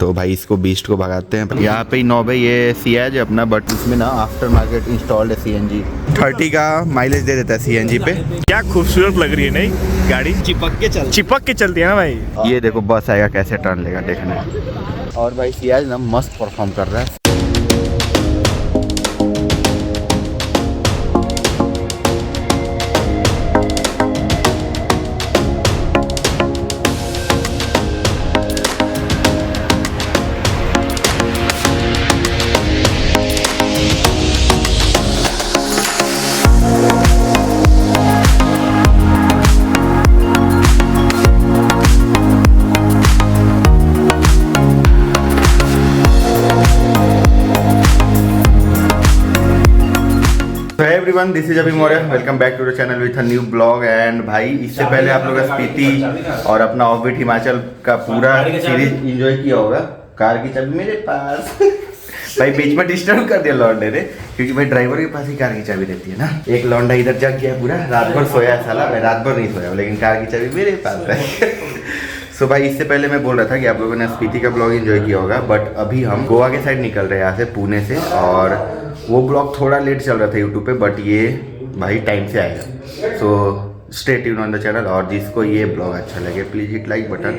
तो भाई इसको बीस्ट को भगाते हैं। यहाँ पे ही 9 भाई ये सियाज है अपना, बट इसमें ना आफ्टर मार्केट इंस्टॉल्ड है सीएनजी। 30 का माइलेज दे देता है सीएनजी पे। क्या खूबसूरत लग रही है नहीं गाड़ी, चिपक के चलती है ना भाई। ये देखो बस आएगा कैसे टर्न लेगा देखने। और भाई सियाज ना मस्त परफॉर्म कर रहा है। Everyone, this is Abhi Maurya, welcome back to the channel with a new blog. एंड भाई इससे पहले आप लोग स्पीति और अपना ऑफबीट हिमाचल का पूरा सीरीज एंजॉय किया होगा। कार की चाबी मेरे पास भाई बीच में डिस्टर्ब कर दिया लौंडे ने, क्योंकि भाई ड्राइवर के पास ही कार की चाबी रहती है ना। एक लौंडा इधर जग गया पूरा, रात भर सोया है साला। मैं रात भर नहीं सोया, लेकिन कार की चाबी मेरे पास है। सो भाई इससे पहले मैं बोल रहा था कि आप लोगों ने स्पीति का ब्लॉग एंजॉय किया होगा, बट अभी हम गोवा के साइड निकल रहे हैं यहाँ से, पुणे से। और वो ब्लॉग थोड़ा लेट चल रहा था यूट्यूब पे, बट ये भाई टाइम से आएगा। So stay tune on the channel. और जिसको ये ब्लॉग अच्छा लगे प्लीज हिट लाइक बटन।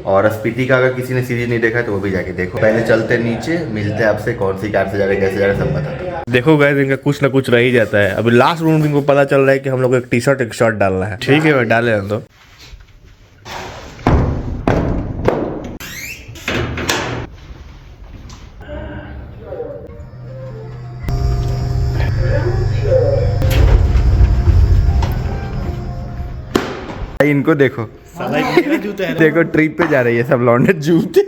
और स्पीति का अगर किसी ने सीरीज नहीं देखा तो वो भी जाके देखो। पहले चलते नीचे, मिलते हैं आपसे, कौन सी कार से जा रहे कैसे जा रहे सब बताते हैं। देखो गाइस, इनका कुछ ना कुछ रह ही जाता है। अभी लास्ट रूम इनको पता चल रहा है कि हम लोग एक टी शर्ट एक शर्ट डालना है। ठीक है भाई, डाले हम तो। इनको देखो, देखो ट्रिप पे जा रही है सब लौंडे जूते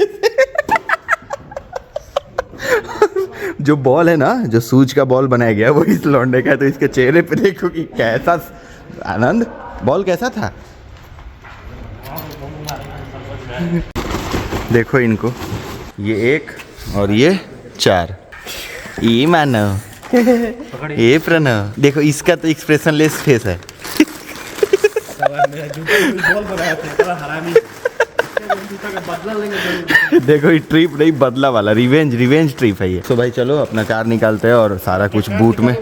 जो बॉल है ना, जो सूज का बॉल बनाया गया वो इस लौंडे का है। तो इसके चेहरे पे देखो कि कैसा आनंद, बॉल कैसा था। देखो इनको, ये 1 और ये 4। ये मानो ये प्रणव, देखो इसका तो एक्सप्रेशन लेस फेस है। देखो ये ट्रिप नहीं, बदला वाला रिवेंज ट्रिप है ये। तो भाई चलो अपना कार निकालते हैं और सारा कुछ बूट में।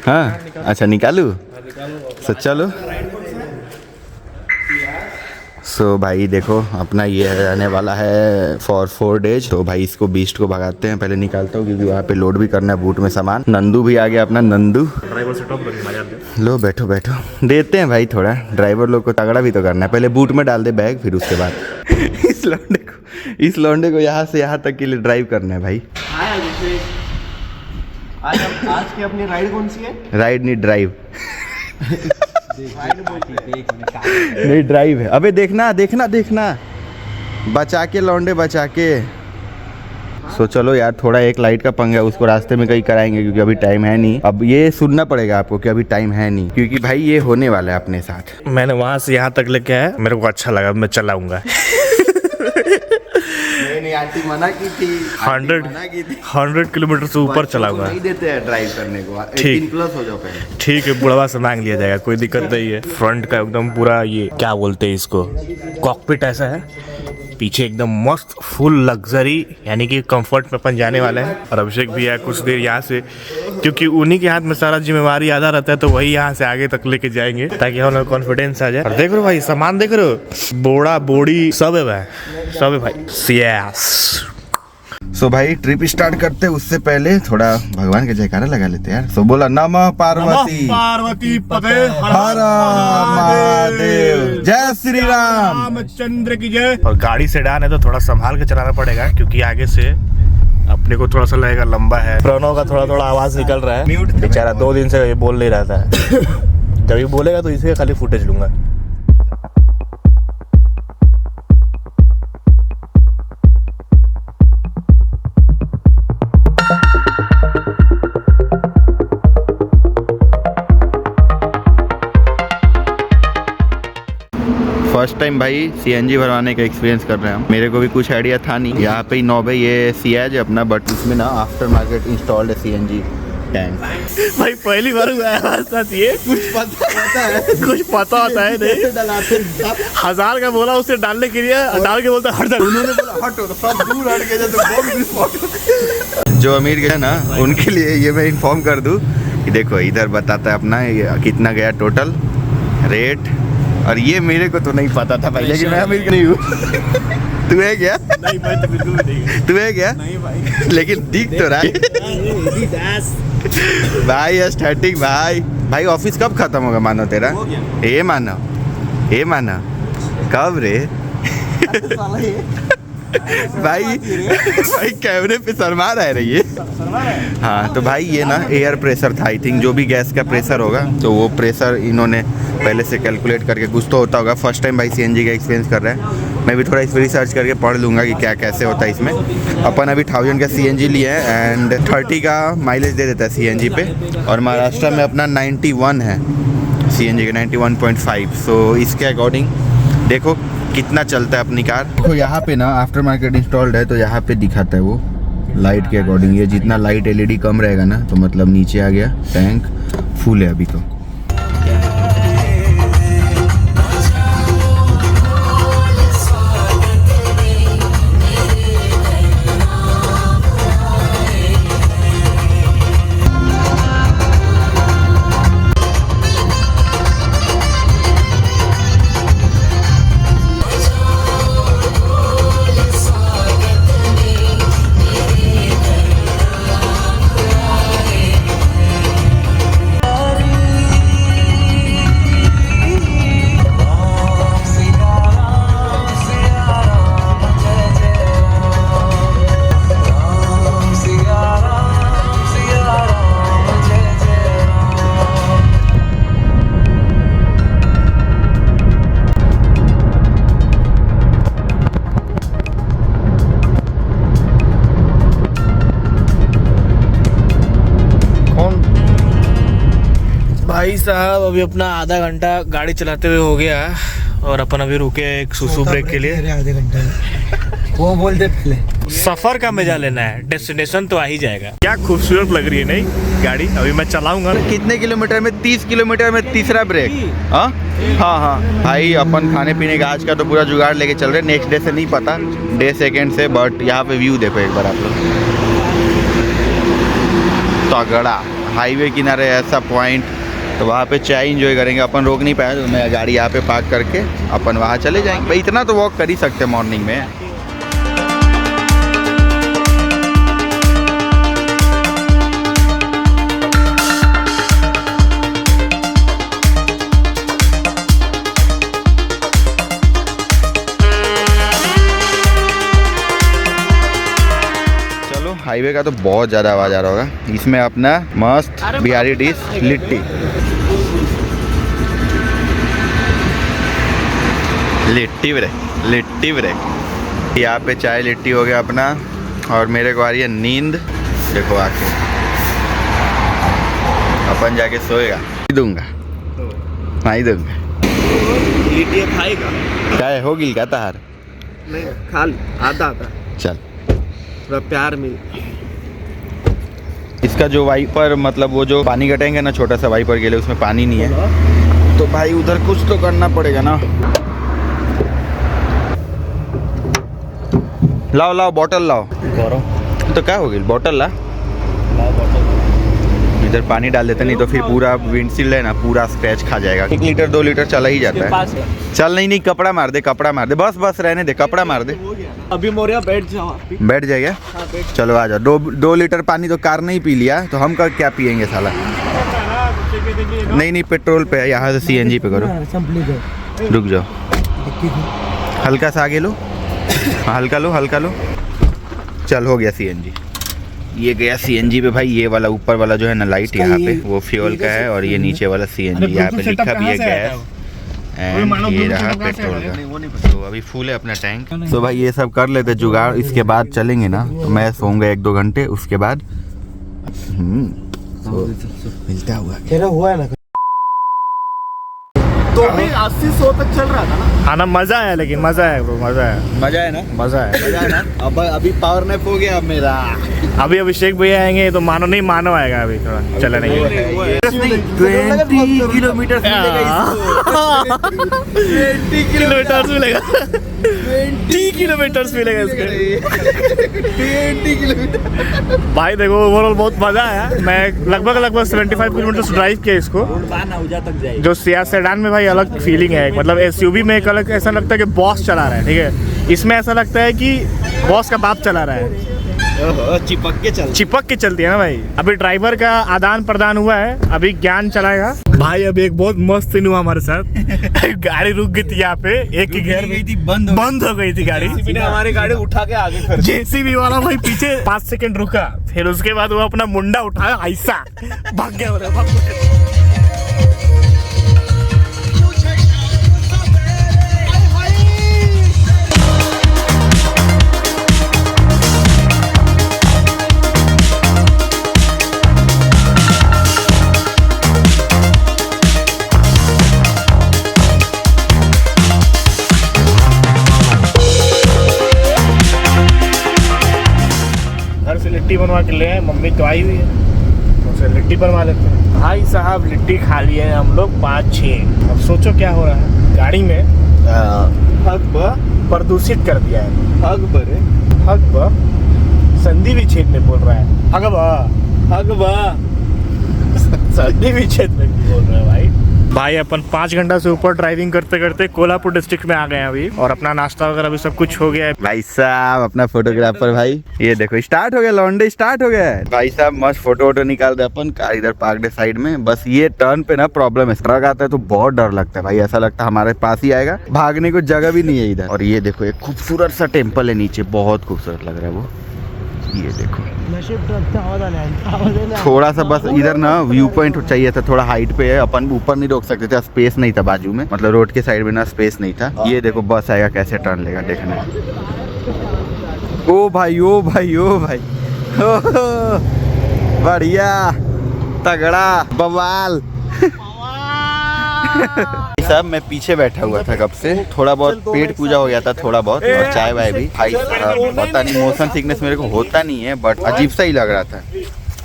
हाँ अच्छा निकालू, तो चलो। सो भाई देखो अपना ये रहने वाला है फॉर 4 डेज। तो भाई इसको बीस्ट को भगाते हैं। पहले निकालता हूँ क्योंकि वहाँ पे लोड भी करना है बूट में सामान। नंदू भी आ गया अपना, नंदू ड्राइवर से टॉप लो बैठो बैठो, देते हैं भाई थोड़ा, ड्राइवर लोग को तगड़ा भी तो करना है। पहले बूट में डाल दे बैग, फिर उसके बाद इस लौंडे को यहाँ से यहाँ तक के लिए ड्राइव करना है भाई। आज की अपनी राइड कौन सी है? राइड नहीं ड्राइव नहीं ड्राइव है। अबे देखना देखना देखना, बचा के लौंडे बचा के। सो चलो यार, थोड़ा एक लाइट का पंगा है, उसको रास्ते में कहीं कराएंगे क्योंकि अभी टाइम है नहीं। अब ये सुनना पड़ेगा आपको कि अभी टाइम है नहीं, क्योंकि भाई ये होने वाला है अपने साथ। मैंने वहां से यहाँ तक लेके आया, मेरे को अच्छा लगा, मैं चलाऊंगा। नहीं आंटी मना की थी, 100 किलोमीटर से ऊपर चलाऊंगा। नहीं देते हैं ड्राइव करने को, 18+ हो जाओ पहले। ठीक है, बुढ़वा से मांग लिया जाएगा, कोई दिक्कत नहीं है। फ्रंट का एकदम पूरा ये क्या बोलते हैं इसको, कॉकपिट ऐसा है। पीछे एकदम मस्त फुल लग्जरी, यानी कि कंफर्ट में अपन जाने वाले हैं। और अभिषेक भी है कुछ देर यहाँ से, क्योंकि उन्हीं के हाथ में सारा जिम्मेवारी आधा रहता है, तो वही यहाँ से आगे तक लेके जाएंगे ताकि हम लोग कॉन्फिडेंस आ जाए। और देख रहे हो भाई सामान, देख रहे हो बोड़ा बोड़ी सब है भाई, सब है भाई। सो भाई ट्रिप स्टार्ट करते उससे पहले थोड़ा भगवान के जयकारा लगा लेते हैं यार। सो बोला नमः पार्वती पते हर महादेव, जय श्री रामचंद्र की जय। और गाड़ी सेडान है तो थोड़ा संभाल के चलाना पड़ेगा, क्योंकि आगे से अपने को थोड़ा सा लगेगा लंबा है। प्रणव का थोड़ा थोड़ा आवाज निकल रहा है, बेचारा 2 दिन से ये बोल नहीं रहा था। जब ये बोलेगा तो इसे खाली फुटेज लूंगा। फर्स्ट टाइम भाई सीएनजी भरवाने का एक्सपीरियंस कर रहे हैं हम। मेरे को भी कुछ आइडिया था नहीं। यहाँ पे ही 9 भाई ये सियाज है अपना, बट इसमें ना आफ्टर मार्केट इंस्टॉल्ड है सीएनजी। टैंक। भाई पहली बार हुआ है हमारे साथ ये। कुछ पता होता है, कुछ पता होता है नहीं। डलाते 1000 का बोला उसे डालने के लिए, डाल के बोलता हट जा। उन्होंने बोला हटो, तो सब दूर हट गए जैसे बॉम्ब विस्फोट। जो अमीर गया ना उनके लिए ये मैं इन्फॉर्म कर दूं कि देखो इधर बताता है अपना ये कितना गया टोटल रेट, और ये मेरे को तो नहीं पता था भाई, लेकिन मैं अमीर नहीं हूँ। तू है क्या? नहीं भाई, तो बिल्कुल नहीं। तू है क्या? नहीं भाई, लेकिन दिख तो रहा है भाई। स्टार्टिंग भाई ऑफिस कब खत्म होगा मानो तेरा? ये मानो कब रे? साला ये भाई कैमरे पे शर्मा रहा है ये। हाँ तो भाई ये ना एयर प्रेशर था आई थिंक, जो भी गैस का प्रेशर होगा तो वो प्रेशर इन्होंने पहले से कैलकुलेट करके, कुछ तो होता होगा। फर्स्ट टाइम भाई सीएनजी का एक्सपीरियंस कर रहा है। मैं भी थोड़ा इस पर रिसर्च करके पढ़ लूँगा कि क्या कैसे होता है इसमें। अपन अभी 1000 का सीएनजी लिए है एंड 30 का माइलेज दे देता है सीएनजी पे, और महाराष्ट्र में अपना 91 है सीएनजी का, 91.5। सो इसके अकॉर्डिंग देखो कितना चलता है अपनी कार। देखो यहाँ पे ना आफ्टर मार्केट इंस्टॉल्ड है, तो यहाँ पे दिखाता है वो लाइट के अकॉर्डिंग। ये जितना लाइट एलईडी कम रहेगा ना तो मतलब नीचे आ गया, टैंक फुल है अभी तो। भाई साहब अभी अपना आधा घंटा गाड़ी चलाते हुए हो गया, और अपन अभी रुके एक सुसु ब्रेक के लिए। आधे घंटे वो बोल दे पहले। सफर का मजा लेना है, डेस्टिनेशन तो आ ही जाएगा। क्या खूबसूरत लग रही है नहीं गाड़ी, अभी मैं चलाऊंगा। कितने किलोमीटर में? 30 किलोमीटर में तीसरा ब्रेक। हाँ हाँ भाई अपन खाने पीने का आज का तो पूरा जुगाड़ लेके चल रहे। नेक्स्ट डे से नहीं पता, डे सेकेंड से। बट यहाँ पे व्यू देखो एक बार आप लोग, तगड़ा हाईवे किनारे ऐसा पॉइंट, तो वहाँ पे चाय इंजॉय करेंगे। अपन रोक नहीं पाए तो मैं गाड़ी यहाँ पे पार्क करके अपन वहाँ चले जाएंगे। भाई इतना तो वॉक कर ही सकते हैं मॉर्निंग में। हाईवे का तो बहुत ज़्यादा आवाज़ आ रहा होगा। इसमें अपना मस्त बिहारी डिश लिट्टी, लिट्टी ब्रेक। यहाँ पे चाय लिट्टी हो गया अपना, और मेरे को आ रही है नींद। देखो आके अपन जाके सोएगा। दूंगा नहीं दूंगा। लिट्टी खाएगा? क्या है होगी क्या तार? नहीं खा ली, आधा चल थोड़ा प्यार मिल। इसका जो वाइपर मतलब वो जो पानी का टैंक है ना, छोटा सा वाइपर के लिए, उसमें पानी नहीं है। तो भाई उधर कुछ तो करना पड़ेगा ना। लाओ बॉटल लाओ। तो क्या होगी, बॉटल ला। इधर पानी डाल देते, नहीं तो फिर पूरा विंडशील्ड है ना पूरा स्क्रैच खा जाएगा। 1 लीटर 2 लीटर चला ही जाता है। चल नहीं कपड़ा मार दे, बस रहने दे, कपड़ा मार दे। अभी मोरिया बैठ जाएगा। हाँ, चलो आ जाओ। 2 लीटर पानी तो कार नहीं पी लिया, तो हम क्या पियेंगे साला। नहीं पेट्रोल पे है, यहाँ से सीएनजी पे करो। रुक जाओ, हल्का सा आगे लो। हल्का लो। चल हो गया सीएनजी। ये गया सीएनजी पे भाई। ये वाला ऊपर वाला जो है ना लाइट यहाँ पे वो फ्यूल का है, और ये नीचे वाला सीएनजी। यहाँ पे लिखा भी है गैस, एंड ये रहा पेट्रोल का। तो अभी फुल है अपना टैंक। तो भाई ये सब कर लेते जुगाड़, इसके बाद चलेंगे ना। तो मैं सोऊंगा 1-2 घंटे, उसके बाद मिलता हुआ तेरा हुआ है ना। तो भी 80-100 तक चल रहा था ना। हाँ ना, मजा है, लेकिन मजा है ब्रो, मजा है, मजा है ना, मजा है। मजा है ना। अब अभी पावर नैप हो गया मेरा। अभी अभिषेक भैया आएंगे तो मानो नहीं मानो आएगा अभी थोड़ा चला नहीं। 20 किलोमीटर किलोमीटर मिलेगा, 20 किलोमीटर मिलेगा इसके। 20 किलोमीटर भाई देखो ओवरऑल बहुत मजा आया। मैं लगभग 75 किलोमीटर ड्राइव किया इसको, जो सियाज सेडान में भाई अलग फीलिंग है। मतलब एसयूवी में एक अलग ऐसा लगता है कि बॉस चला रहा है, ठीक है। इसमें ऐसा लगता है कि बॉस का बाप चला रहा है, चिपक के चलती है ना भाई। अभी ड्राइवर का आदान प्रदान हुआ है, अभी ज्ञान चलाएगा भाई। अभी एक बहुत मस्त सीन हुआ हमारे साथ। गाड़ी रुक गई थी यहाँ पे, एक ही गियर गई थी, बंद हो गई थी गाड़ी। हमारी गाड़ी उठा के आगे कर दी। जेसीबी वाला भाई पीछे 5 सेकंड रुका, फिर उसके बाद वो अपना मुंडा उठाया, ऐसा भाग गया। घर से लिट्टी बनवा के ले आए, मम्मी तो आई हुई है, उसे लिट्टी बनवा लेते हैं। भाई साहब लिट्टी खा लिए हैं हम लोग 5-6। अब सोचो क्या हो रहा है, गाड़ी में प्रदूषित कर दिया है। हक संधि विच्छेद में बोल रहा है, संधि विच्छेद में बोल रहा है भाई। भाई अपन 5 घंटा से ऊपर ड्राइविंग करते करते कोल्हापुर डिस्ट्रिक्ट में आ गए हैं अभी, और अपना नाश्ता वगैरह भी सब कुछ हो गया है। भाई साहब अपना फोटोग्राफर भाई, ये देखो स्टार्ट हो गया, लॉन्डे स्टार्ट हो गया है। भाई साहब मस्त फोटो वोटो निकाल दे अपन। कार इधर पार्क साइड में, बस ये टर्न पे ना प्रॉब्लम है, ट्रक आता है तो बहुत डर लगता है भाई। ऐसा लगता है हमारे पास ही आएगा, भागने को जगह भी नहीं है इधर। और ये देखो एक खूबसूरत सा टेम्पल है नीचे, बहुत खूबसूरत लग रहा है वो। ये देखो थोड़ा सा बस इधर ना व्यू पॉइंट चाहिए था, थोड़ा हाइट पे है, अपन ऊपर नहीं रोक सकते थे, स्पेस नहीं था बाजू में, मतलब रोड के साइड में ना स्पेस नहीं था। ये देखो बस आएगा कैसे टर्न लेगा, देखना। ओ भाई ओ भाई ओ भाई, बढ़िया तगड़ा बवाल। साहब मैं पीछे बैठा हुआ था कब से, थोड़ा बहुत पेट पूजा हो गया था थोड़ा बहुत, और चाय वाय भी। भाई पता नहीं मोशन सिकनेस मेरे को होता नहीं है, बट अजीब सा ही लग रहा था।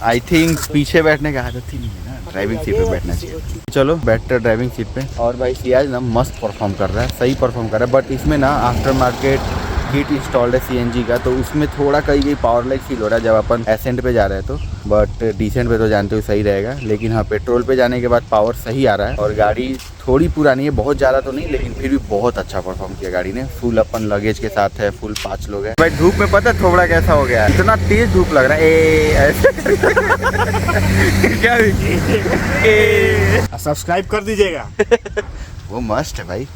आई थिंक पीछे बैठने का आदत ही नहीं है ना, ड्राइविंग सीट पे बैठना चाहिए। चलो बैठते हैं ड्राइविंग सीट पे। और भाई सियाज ना मस्त परफॉर्म कर रहा है, सही परफॉर्म कर रहा है, बट इसमें ना आफ्टर मार्केट किट इंस्टॉल्ड है सीएनजी का, तो उसमें थोड़ा कहीं पावर लाइक फील हो रहा है जब अपन एसेंट पे जा रहे हैं तो। बट डिसेंट पे तो जानते हो सही रहेगा, लेकिन हाँ पेट्रोल पे जाने के बाद पावर सही आ रहा है। और गाड़ी थोड़ी पुरानी है, बहुत ज़्यादा तो नहीं, लेकिन फिर भी बहुत अच्छा परफॉर्म किया गाड़ी ने। फुल अपन लगेज के साथ है, फुल 5 लोग हैं भाई। धूप में पता थोड़ा कैसा हो गया है, इतना तेज धूप लग रहा है। क्या सब्सक्राइब कर दीजिएगा। वो मस्त है भाई।